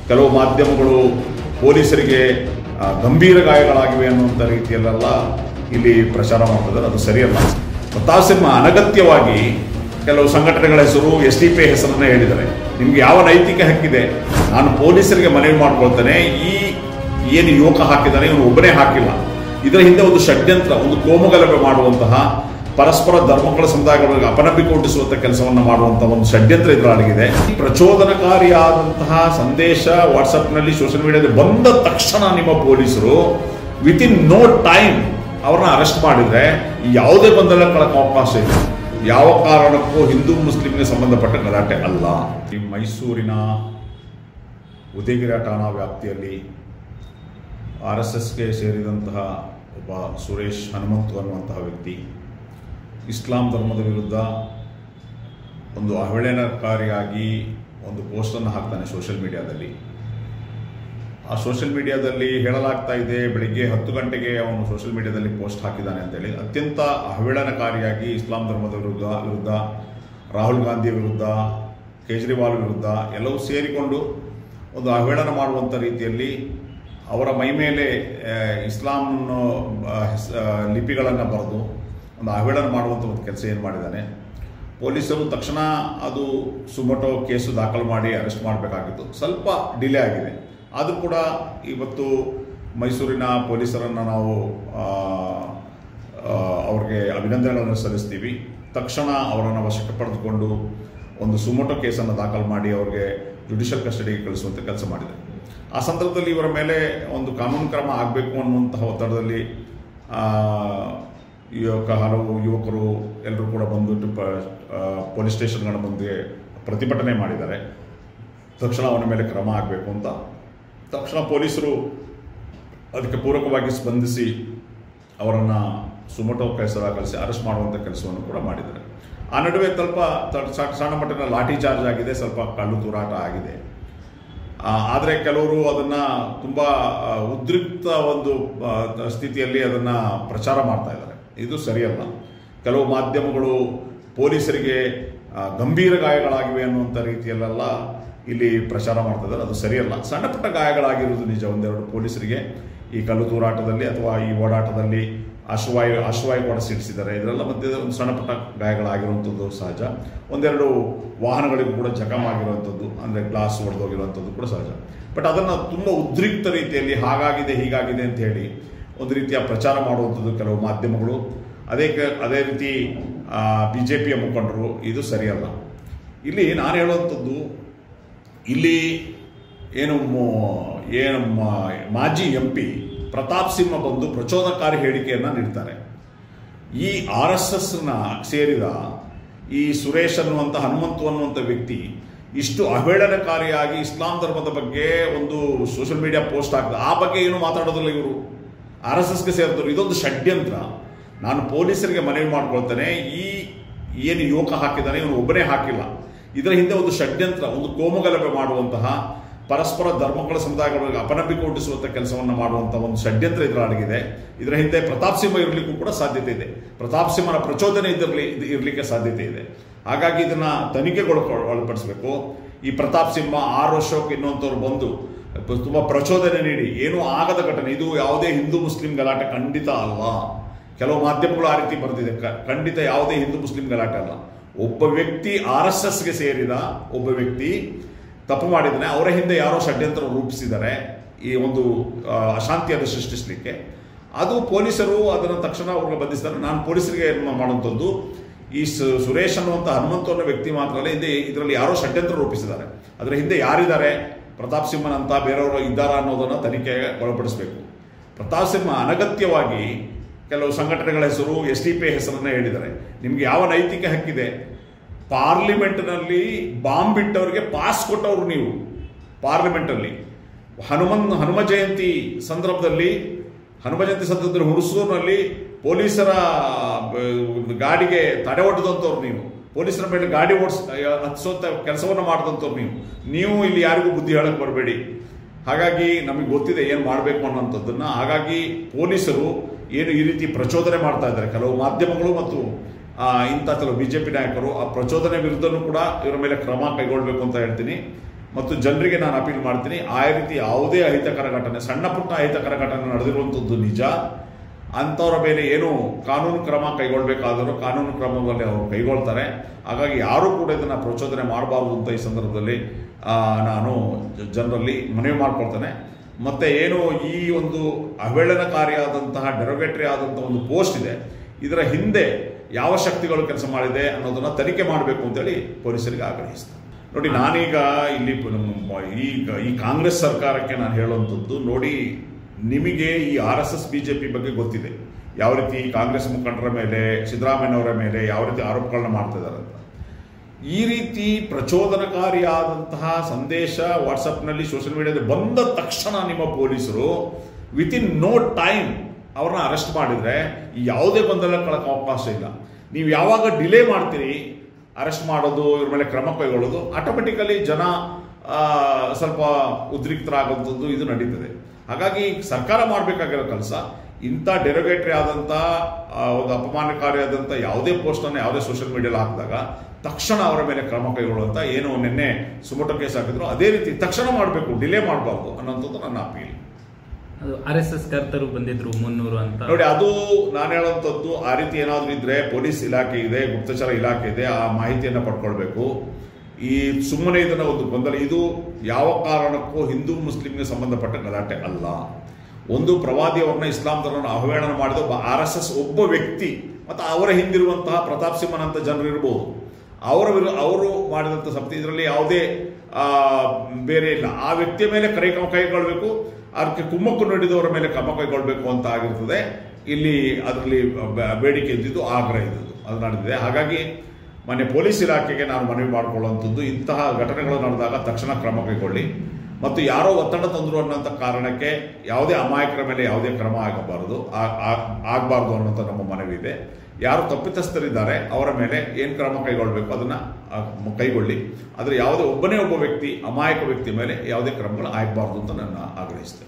ಕೆಲವು ಮಾಧ್ಯಮಗಳು ಪೊಲೀಸರಿಗೆ ಗಂಭೀರ ಗಾಯಗಳಾಗಿವೆ ಅನ್ನುವಂಥ ರೀತಿಯಲ್ಲೆಲ್ಲ ಇಲ್ಲಿ ಪ್ರಚಾರ ಮಾಡ್ತಿದ್ದಾರೆ. ಅದು ಸರಿಯಲ್ಲ. ಪ್ರತಾಪ್ ಸಿಂಹ ಅನಗತ್ಯವಾಗಿ ಕೆಲವು ಸಂಘಟನೆಗಳ ಹೆಸರು SDP ಹೆಸರನ್ನ ಹೇಳಿದ್ದಾರೆ. ನಿಮ್ಗೆ ಯಾವ ನೈತಿಕ ಹಕ್ಕಿದೆ? ನಾನು ಪೊಲೀಸರಿಗೆ ಮನವಿ ಮಾಡ್ಕೊಳ್ತೇನೆ, ಈ ಏನು ಯುವಕ ಹಾಕಿದ್ದಾನೆ ಇವನು ಒಬ್ಬನೇ ಹಾಕಿಲ್ಲ. ಇದರ ಹಿಂದೆ ಒಂದು ಷಡ್ಯಂತ್ರ, ಒಂದು ಕೋಮುಗಲಭೆ ಮಾಡುವಂತಹ, ಪರಸ್ಪರ ಧರ್ಮಗಳ ಸಮುದಾಯಗಳಿಗೆ ಅಪನಂಬಿಕೆ ಹುಟ್ಟಿಸುವಂಥ ಕೆಲಸವನ್ನು ಮಾಡುವಂತಹ ಒಂದು ಷಡ್ಯಂತ್ರ ಇದರೊಳಗಿದೆ. ಪ್ರಚೋದನಕಾರಿಯಾದಂತಹ ಸಂದೇಶ ವಾಟ್ಸಪ್ನಲ್ಲಿ, ಸೋಷಿಯಲ್ ಮೀಡಿಯಾದಲ್ಲಿ ಬಂದ ತಕ್ಷಣ ನಿಮ್ಮ ಪೊಲೀಸರು ವಿತಿನ್ ನೋ ಟೈಮ್ ಅವ್ರನ್ನ ಅರೆಸ್ಟ್ ಮಾಡಿದ್ರೆ ಯಾವುದೇ ಗೊಂದಲ ಕಳಕ ಅವಕಾಶ ಇಲ್ಲ. ಯಾವ ಕಾರಣಕ್ಕೂ ಹಿಂದೂ ಮುಸ್ಲಿಂಗೆ ಸಂಬಂಧಪಟ್ಟ ಗಲಾಟೆ ಅಲ್ಲ. ಈ ಮೈಸೂರಿನ ಉದಯಗಿರಿ ಠಾಣಾ ವ್ಯಾಪ್ತಿಯಲ್ಲಿ RSSಗೆ ಸೇರಿದಂತಹ ಒಬ್ಬ ಸುರೇಶ್ ಹನುಮಂತು ಅನ್ನುವಂತಹ ವ್ಯಕ್ತಿ ಇಸ್ಲಾಂ ಧರ್ಮದ ವಿರುದ್ಧ ಒಂದು ಅವಹೇಳನಕಾರಿಯಾಗಿ ಒಂದು ಪೋಸ್ಟನ್ನು ಹಾಕ್ತಾನೆ ಸೋಷಿಯಲ್ ಮೀಡಿಯಾದಲ್ಲಿ. ಆ ಸೋಷಿಯಲ್ ಮೀಡಿಯಾದಲ್ಲಿ ಹೇಳಲಾಗ್ತಾ ಇದೆ, ಬೆಳಿಗ್ಗೆ 10 ಗಂಟೆಗೆ ಅವನು ಸೋಷಿಯಲ್ ಮೀಡಿಯಾದಲ್ಲಿ ಪೋಸ್ಟ್ ಹಾಕಿದ್ದಾನೆ ಅಂತೇಳಿ. ಅತ್ಯಂತ ಅವಹೇಳನಕಾರಿಯಾಗಿ ಇಸ್ಲಾಂ ಧರ್ಮದ ವಿರುದ್ಧ, ರಾಹುಲ್ ಗಾಂಧಿ ವಿರುದ್ಧ, ಕೇಜ್ರಿವಾಲ್ ವಿರುದ್ಧ ಎಲ್ಲವೂ ಸೇರಿಕೊಂಡು ಒಂದು ಅವಹೇಳನ ಮಾಡುವಂಥ ರೀತಿಯಲ್ಲಿ ಅವರ ಮೈ ಮೇಲೆ ಇಸ್ಲಾಂ ಲಿಪಿಗಳನ್ನು ಬರೆದು ಒಂದು ಅವಹೇಳನ ಮಾಡುವಂಥ ಒಂದು ಕೆಲಸ ಏನು ಮಾಡಿದ್ದಾನೆ. ಪೊಲೀಸರು ತಕ್ಷಣ ಅದು ಸುಮೋಟೋ ಕೇಸು ದಾಖಲು ಮಾಡಿ ಅರೆಸ್ಟ್ ಮಾಡಬೇಕಾಗಿತ್ತು. ಸ್ವಲ್ಪ ಡಿಲೇ ಆಗಿದೆ. ಆದರೂ ಕೂಡ ಇವತ್ತು ಮೈಸೂರಿನ ಪೊಲೀಸರನ್ನು ನಾವು ಅವ್ರಿಗೆ ಅಭಿನಂದನೆಗಳನ್ನು ಸಲ್ಲಿಸ್ತೀವಿ. ತಕ್ಷಣ ಅವರನ್ನು ವಶಕ್ಕೆ ಪಡೆದುಕೊಂಡು ಒಂದು ಸುಮೋಟೋ ಕೇಸನ್ನು ದಾಖಲು ಮಾಡಿ ಅವ್ರಿಗೆ ಜುಡಿಷಿಯಲ್ ಕಸ್ಟಡಿಗೆ ಕಳಿಸುವಂಥ ಕೆಲಸ ಮಾಡಿದೆ. ಆ ಸಂದರ್ಭದಲ್ಲಿ ಇವರ ಮೇಲೆ ಒಂದು ಕಾನೂನು ಕ್ರಮ ಆಗಬೇಕು ಅನ್ನುವಂತಹ ಒತ್ತಡದಲ್ಲಿ ಹಲವು ಯುವಕರು ಎಲ್ಲರೂ ಕೂಡ ಬಂದು ಪೊಲೀಸ್ ಸ್ಟೇಷನ್ಗಳ ಮುಂದೆ ಪ್ರತಿಭಟನೆ ಮಾಡಿದ್ದಾರೆ. ತಕ್ಷಣ ಅವನ ಮೇಲೆ ಕ್ರಮ ಆಗಬೇಕು ಅಂತ ತಕ್ಷಣ ಪೊಲೀಸರು ಅದಕ್ಕೆ ಪೂರಕವಾಗಿ ಸ್ಪಂದಿಸಿ ಅವರನ್ನು ಸುಮೋಟೋ ಕೇಸ್ ದಾಖಲಿಸಿ ಅರೆಸ್ಟ್ ಮಾಡುವಂಥ ಕೆಲಸವನ್ನು ಕೂಡ ಮಾಡಿದ್ದಾರೆ. ಆ ನಡುವೆ ಸಣ್ಣ ಮಟ್ಟಿನ ಲಾಠಿ ಚಾರ್ಜ್ ಆಗಿದೆ, ಸ್ವಲ್ಪ ಕಳ್ಳು ತೂರಾಟ ಆಗಿದೆ. ಆದರೆ ಕೆಲವರು ಅದನ್ನು ತುಂಬ ಉದ್ರಿಕ್ತ ಒಂದು ಸ್ಥಿತಿಯಲ್ಲಿ ಅದನ್ನು ಪ್ರಚಾರ ಮಾಡ್ತಾ ಇದ್ದಾರೆ. ಇದು ಸರಿಯಲ್ಲ. ಕೆಲವು ಮಾಧ್ಯಮಗಳು ಪೊಲೀಸರಿಗೆ ಗಂಭೀರ ಗಾಯಗಳಾಗಿವೆ ಅನ್ನುವಂಥ ರೀತಿಯಲ್ಲೆಲ್ಲ ಇಲ್ಲಿ ಪ್ರಚಾರ ಮಾಡ್ತಾ ಇದ್ದಾರೆ. ಅದು ಸರಿಯಲ್ಲ. ಸಣ್ಣ ಪುಟ್ಟ ಗಾಯಗಳಾಗಿರುವುದು ನಿಜ. ಒಂದೆರಡು ಪೊಲೀಸರಿಗೆ ಈ ಕಲ್ಲು ತೂರಾಟದಲ್ಲಿ ಅಥವಾ ಈ ಓಡಾಟದಲ್ಲಿ ಆಶ್ವಾಯು ಕೂಡ ಸಿಡಿಸಿದ್ದಾರೆ. ಇದರೆಲ್ಲ ಮಧ್ಯೆ ಒಂದು ಸಣ್ಣ ಪುಟ್ಟ ಗಾಯಗಳಾಗಿರುವಂಥದ್ದು ಸಹಜ. ಒಂದೆರಡು ವಾಹನಗಳಿಗೂ ಕೂಡ ಜಖಮ್ ಆಗಿರುವಂಥದ್ದು, ಅಂದರೆ ಗ್ಲಾಸ್ ಒಡೆದೋಗಿರುವಂಥದ್ದು ಕೂಡ ಸಹಜ. ಬಟ್ ಅದನ್ನು ತುಂಬ ಉದ್ರಿಕ್ತ ರೀತಿಯಲ್ಲಿ ಹಾಗಾಗಿದೆ ಹೀಗಾಗಿದೆ ಅಂತ ಹೇಳಿ ಒಂದು ರೀತಿಯ ಪ್ರಚಾರ ಮಾಡುವಂಥದ್ದು ಕೆಲವು ಮಾಧ್ಯಮಗಳು, ಅದೇ ರೀತಿ BJPಯ ಮುಖಂಡರು, ಇದು ಸರಿಯಲ್ಲ. ಇಲ್ಲಿ ನಾನು ಹೇಳುವಂಥದ್ದು, ಇಲ್ಲಿ ಏನು ಮಾಜಿ MP ಪ್ರತಾಪ್ ಸಿಂಹ ಬಂದು ಪ್ರಚೋದನಕಾರಿ ಹೇಳಿಕೆಯನ್ನು ನೀಡ್ತಾರೆ. ಈ RSSನ ಸೇರಿದ ಈ ಸುರೇಶ್ ಅನ್ನುವಂಥ ಹನುಮಂತು ಅನ್ನುವಂಥ ವ್ಯಕ್ತಿ ಇಷ್ಟು ಅವಹೇಳನಕಾರಿಯಾಗಿ ಇಸ್ಲಾಂ ಧರ್ಮದ ಬಗ್ಗೆ ಒಂದು ಸೋಷಿಯಲ್ ಮೀಡಿಯಾ ಪೋಸ್ಟ್ ಹಾಕಿದ. ಆ ಬಗ್ಗೆ ಏನು ಮಾತಾಡೋದಿಲ್ಲ. ಇವರು RSSಗೆ ಸೇರಿದವರು. ಇದೊಂದು ಷಡ್ಯಂತ್ರ. ನಾನು ಪೊಲೀಸರಿಗೆ ಮನವಿ ಮಾಡ್ಕೊಳ್ತೇನೆ, ಈ ಏನು ಯುವಕ ಹಾಕಿದ್ದಾನೆ ಇವನು ಒಬ್ಬನೇ ಹಾಕಿಲ್ಲ. ಇದರ ಹಿಂದೆ ಒಂದು ಷಡ್ಯಂತ್ರ, ಒಂದು ಕೋಮುಗಲಭೆ ಮಾಡುವಂತಹ, ಪರಸ್ಪರ ಧರ್ಮಗಳ ಸಮುದಾಯಗಳಿಗೆ ಅಪನಂಬಿಕೆ ಹುಟ್ಟಿಸುವಂಥ ಕೆಲಸವನ್ನು ಮಾಡುವಂಥ ಒಂದು ಷಡ್ಯಂತ್ರ ಇದರೊಳಗಿದೆ. ಇದರ ಹಿಂದೆ ಪ್ರತಾಪ್ ಸಿಂಹ ಇರಲಿಕ್ಕೂ ಕೂಡ ಸಾಧ್ಯತೆ ಇದೆ. ಪ್ರತಾಪ್ ಸಿಂಹನ ಪ್ರಚೋದನೆ ಇರಲಿಕ್ಕೆ ಸಾಧ್ಯತೆ ಇದೆ. ಹಾಗಾಗಿ ಇದನ್ನು ಒಳಪಡಿಸಬೇಕು. ಈ ಪ್ರತಾಪ್ ಸಿಂಹ, ಅಶೋಕ್ ಇನ್ನೊಂಥವ್ರು ಬಂದು ತುಂಬ ಪ್ರಚೋದನೆ ನೀಡಿ ಏನೂ ಆಗದ ಘಟನೆ ಇದು. ಯಾವುದೇ ಹಿಂದೂ ಮುಸ್ಲಿಂ ಗಲಾಟೆ ಖಂಡಿತ ಅಲ್ಲ. ಕೆಲವು ಮಾಧ್ಯಮಗಳು ಆ ರೀತಿ ಬರೆದಿದೆ. ಖಂಡಿತ ಯಾವುದೇ ಹಿಂದೂ ಮುಸ್ಲಿಂ ಗಲಾಟೆ ಅಲ್ಲ. ಒಬ್ಬ ವ್ಯಕ್ತಿ RSSಗೆ ಸೇರಿದ ಒಬ್ಬ ವ್ಯಕ್ತಿ ತಪ್ಪು ಮಾಡಿದ್ದಾನೆ. ಅವರ ಹಿಂದೆ ಯಾರೋ ಷಡ್ಯಂತ್ರ ರೂಪಿಸಿದ್ದಾರೆ ಈ ಒಂದು ಅಶಾಂತಿಯನ್ನು ಸೃಷ್ಟಿಸಲಿಕ್ಕೆ. ಅದು ಪೊಲೀಸರು ಅದನ್ನು ತಕ್ಷಣ ಅವ್ರಿಗೆ ಬಂಧಿಸ್ತಾರೆ. ನಾನು ಪೊಲೀಸರಿಗೆ ಮಾಡುವಂಥದ್ದು, ಈ ಸುರೇಶ್ ಅನ್ನುವಂಥ ಹನುಮಂತು ಅನ್ನೋ ವ್ಯಕ್ತಿ ಮಾತ್ರ ಅಲ್ಲ, ಇದರಲ್ಲಿ ಯಾರೋ ಷಡ್ಯಂತ್ರ ರೂಪಿಸಿದ್ದಾರೆ. ಅದರ ಹಿಂದೆ ಯಾರಿದ್ದಾರೆ, ಪ್ರತಾಪ್ ಸಿಂಹನಂತ ಬೇರೆಯವರು ಇದ್ದಾರಾ ಅನ್ನೋದನ್ನು ತನಿಖೆಗೆ ಒಳಪಡಿಸಬೇಕು. ಪ್ರತಾಪ್ ಸಿಂಹ ಅನಗತ್ಯವಾಗಿ ಕೆಲವು ಸಂಘಟನೆಗಳ ಹೆಸರು SDP ಹೆಸರನ್ನ ಹೇಳಿದ್ದಾರೆ. ನಿಮ್ಗೆ ಯಾವ ನೈತಿಕ ಹಕ್ಕಿದೆ? ಪಾರ್ಲಿಮೆಂಟ್ನಲ್ಲಿ ಬಾಂಬ್ ಬಿಟ್ಟವರಿಗೆ ಪಾಸ್ ಕೊಟ್ಟವರು ನೀವು. ಪಾರ್ಲಿಮೆಂಟಲ್ಲಿ ಹನುಮ ಜಯಂತಿ ಸಂದರ್ಭದಲ್ಲಿ ಹುಣಸೂರಿನಲ್ಲಿ ಪೊಲೀಸರ ಗಾಡಿಗೆ ತಡೆ ಒಡ್ಡದಂಥವ್ರು ನೀವು. ಪೊಲೀಸರ ಮೇಲೆ ಗಾಡಿ ಹತ್ತಿಸುವಂಥ ಕೆಲಸವನ್ನು ಮಾಡಿದಂಥವ್ರು ನೀವು ಇಲ್ಲಿ ಯಾರಿಗೂ ಬುದ್ಧಿ ಹೇಳಕ್ಕೆ ಬರಬೇಡಿ. ಹಾಗಾಗಿ ನಮಗೆ ಗೊತ್ತಿದೆ ಏನು ಮಾಡಬೇಕು ಅನ್ನೋಂಥದ್ದನ್ನು. ಹಾಗಾಗಿ ಪೊಲೀಸರು ಏನು ಈ ರೀತಿ ಪ್ರಚೋದನೆ ಮಾಡ್ತಾ ಇದ್ದಾರೆ, ಕೆಲವು ಮಾಧ್ಯಮಗಳು ಮತ್ತು ಇಂಥ ಕೆಲವು BJP ನಾಯಕರು, ಆ ಪ್ರಚೋದನೆ ವಿರುದ್ಧನೂ ಕೂಡ ಇವರ ಮೇಲೆ ಕ್ರಮ ಕೈಗೊಳ್ಳಬೇಕು ಅಂತ ಹೇಳ್ತೀನಿ. ಮತ್ತು ಜನರಿಗೆ ನಾನು ಅಪೀಲ್ ಮಾಡ್ತೀನಿ, ಆ ರೀತಿ ಯಾವುದೇ ಅಹಿತಕರ ಘಟನೆ, ಸಣ್ಣ ಪುಟ್ಟ ಅಹಿತಕರ ಘಟನೆ ನಡೆದಿರುವಂಥದ್ದು ನಿಜ, ಅಂಥವ್ರ ಮೇಲೆ ಏನು ಕಾನೂನು ಕ್ರಮ ಕೈಗೊಳ್ಳಬೇಕಾದರೂ ಕಾನೂನು ಕ್ರಮದಲ್ಲಿ ಅವರು ಕೈಗೊಳ್ತಾರೆ. ಹಾಗಾಗಿ ಯಾರೂ ಕೂಡ ಇದನ್ನು ಪ್ರಚೋದನೆ ಮಾಡಬಾರ್ದು ಅಂತ ಈ ಸಂದರ್ಭದಲ್ಲಿ ನಾನು ಜನರಲ್ಲಿ ಮನವಿ ಮಾಡ್ಕೊಳ್ತೇನೆ. ಮತ್ತು ಏನು ಈ ಒಂದು ಅವಹೇಳನಕಾರಿಯಾದಂತಹ ಡೆರೋಗೇಟರಿ ಆದಂಥ ಒಂದು ಪೋಸ್ಟ್ ಇದೆ, ಇದರ ಹಿಂದೆ ಯಾವ ಶಕ್ತಿಗಳು ಕೆಲಸ ಮಾಡಿದೆ ಅನ್ನೋದನ್ನು ತನಿಖೆ ಮಾಡಬೇಕು ಅಂತೇಳಿ ಪೊಲೀಸರಿಗೆ ಆಗ್ರಹಿಸ್ತಾರೆ. ನೋಡಿ, ನಾನೀಗ ಇಲ್ಲಿ ಈ ಕಾಂಗ್ರೆಸ್ ಸರ್ಕಾರಕ್ಕೆ ನಾನು ಹೇಳುವಂಥದ್ದು, ನೋಡಿ, ನಿಮಗೆ ಈ RSS BJP ಬಗ್ಗೆ ಗೊತ್ತಿದೆ, ಯಾವ ರೀತಿ ಕಾಂಗ್ರೆಸ್ ಮುಖಂಡರ ಮೇಲೆ, ಸಿದ್ದರಾಮಯ್ಯನವರ ಮೇಲೆ ಯಾವ ರೀತಿ ಆರೋಪಗಳನ್ನ ಮಾಡ್ತಿದ್ದಾರೆ ಅಂತ. ಈ ರೀತಿ ಪ್ರಚೋದನಕಾರಿಯಾದಂತಹ ಸಂದೇಶ ವಾಟ್ಸಪ್ನಲ್ಲಿ, ಸೋಷಿಯಲ್ ಮೀಡಿಯಾದಲ್ಲಿ ಬಂದ ತಕ್ಷಣ ನಿಮ್ಮ ಪೊಲೀಸರು ವಿತಿನ್ ನೋ ಟೈಮ್ ಅವ್ರನ್ನ ಅರೆಸ್ಟ್ ಮಾಡಿದರೆ ಯಾವುದೇ ಗೊಂದಲಕ್ಕೆ ಅವಕಾಶ ಇಲ್ಲ. ನೀವು ಯಾವಾಗ ಡಿಲೇ ಮಾಡ್ತೀರಿ ಅರೆಸ್ಟ್ ಮಾಡೋದು, ಇವ್ರ ಮೇಲೆ ಕ್ರಮ ಕೈಗೊಳ್ಳೋದು, ಆಟೋಮೆಟಿಕಲಿ ಜನ ಸ್ವಲ್ಪ ಉದ್ರಿಕ್ತರಾಗುವಂಥದ್ದು ಇದು ನಡೀತದೆ. ಹಾಗಾಗಿ ಸರ್ಕಾರ ಮಾಡಬೇಕಾಗಿರೋ ಕೆಲಸ, ಇಂಥ ಡೆರೋಗೇಟರಿ ಆದಂಥ ಒಂದು ಅಪಮಾನಕಾರಿಯಾದಂಥ ಯಾವುದೇ ಪೋಸ್ಟನ್ನು ಯಾವುದೇ ಸೋಷಿಯಲ್ ಮೀಡಿಯಾದಲ್ಲಿ ಹಾಕಿದಾಗ ತಕ್ಷಣ ಅವರ ಮೇಲೆ ಕ್ರಮ ಕೈಗೊಳ್ಳುವಂಥ, ಏನು ನಿನ್ನೆ ಸುಮೋಟೋ ಕೇಸ್ ಹಾಕಿದ್ರು ಅದೇ ರೀತಿ ತಕ್ಷಣ ಮಾಡಬೇಕು, ಡಿಲೇ ಮಾಡಬಾರ್ದು ಅನ್ನೋಂಥದ್ದು ನನ್ನ ಅಪೀಲ್. ಅದು RSS ಕರ್ತರು ಬಂದಿದ್ರು 300 ಅಂತ. ನೋಡಿ, ಅದು ನಾನು ಹೇಳುವಂಥದ್ದು, ಆ ರೀತಿ ಏನಾದರೂ ಇದ್ರೆ ಪೊಲೀಸ್ ಇಲಾಖೆ ಇದೆ, ಗುಪ್ತಚರ ಇಲಾಖೆ ಇದೆ, ಆ ಮಾಹಿತಿಯನ್ನು ಪಡ್ಕೊಳ್ಬೇಕು. ಈ ಸುಮ್ಮನೆ ಇದನ್ನ ಒಂದು ಗೊಂದಲ, ಇದು ಯಾವ ಕಾರಣಕ್ಕೂ ಹಿಂದೂ ಮುಸ್ಲಿಂಗೆ ಸಂಬಂಧಪಟ್ಟ ಗಲಾಟೆ ಅಲ್ಲ. ಒಂದು ಪ್ರವಾದಿಯವರನ್ನ, ಇಸ್ಲಾಂ ಧರ್ಮವನ್ನು ಅವಹೇಳನ ಮಾಡಿದ ಒಬ್ಬ RSS ಒಬ್ಬ ವ್ಯಕ್ತಿ ಮತ್ತು ಅವರ ಹಿಂದಿರುವಂತಹ ಪ್ರತಾಪ್ ಸಿಂಹನ್ ಅಂತ ಜನರು ಇರ್ಬೋದು, ಅವರು ಮಾಡಿದಂಥ ಸಪ್ತಿ, ಇದರಲ್ಲಿ ಯಾವುದೇ ಬೇರೆ ಇಲ್ಲ. ಆ ವ್ಯಕ್ತಿಯ ಮೇಲೆ ಕೈಗೊಳ್ಳಬೇಕು, ಅದಕ್ಕೆ ಕುಮ್ಮಕ್ಕು ನೀಡಿದವರ ಮೇಲೆ ಕ್ರಮ ಕೈಗೊಳ್ಳಬೇಕು ಅಂತ ಆಗಿರ್ತದೆ. ಇಲ್ಲಿ ಅದರಲ್ಲಿ ಬೇಡಿಕೆ ಇದ್ದಿದ್ದು, ಆಗ್ರಹ ಇದ್ದಿದ್ದು ಅದು ನಡೆದಿದೆ. ಹಾಗಾಗಿ ಮೊನ್ನೆ ಪೊಲೀಸ್ ಇಲಾಖೆಗೆ ನಾನು ಮನವಿ ಮಾಡಿಕೊಳ್ಳುವಂಥದ್ದು, ಇಂತಹ ಘಟನೆಗಳು ನಡೆದಾಗ ತಕ್ಷಣ ಕ್ರಮ ಕೈಗೊಳ್ಳಿ, ಮತ್ತು ಯಾರೋ ಒತ್ತಡ ತಂದರು ಅನ್ನೋಂಥ ಕಾರಣಕ್ಕೆ ಯಾವುದೇ ಅಮಾಯಕರ ಮೇಲೆ ಯಾವುದೇ ಕ್ರಮ ಆಗಬಾರ್ದು ಅನ್ನೋಂಥ ನಮ್ಮ ಮನವಿ ಇದೆ. ಯಾರು ತಪ್ಪಿತಸ್ಥರಿದ್ದಾರೆ ಅವರ ಮೇಲೆ ಏನು ಕ್ರಮ ಕೈಗೊಳ್ಳಬೇಕು ಅದನ್ನು ಕೈಗೊಳ್ಳಿ, ಆದರೆ ಯಾವುದೇ ಒಬ್ಬ ವ್ಯಕ್ತಿ, ಅಮಾಯಕ ವ್ಯಕ್ತಿ ಮೇಲೆ ಯಾವುದೇ ಕ್ರಮಗಳು ಆಗಬಾರ್ದು ಅಂತ ನಾನು ಆಗ್ರಹಿಸ್ತೇನೆ.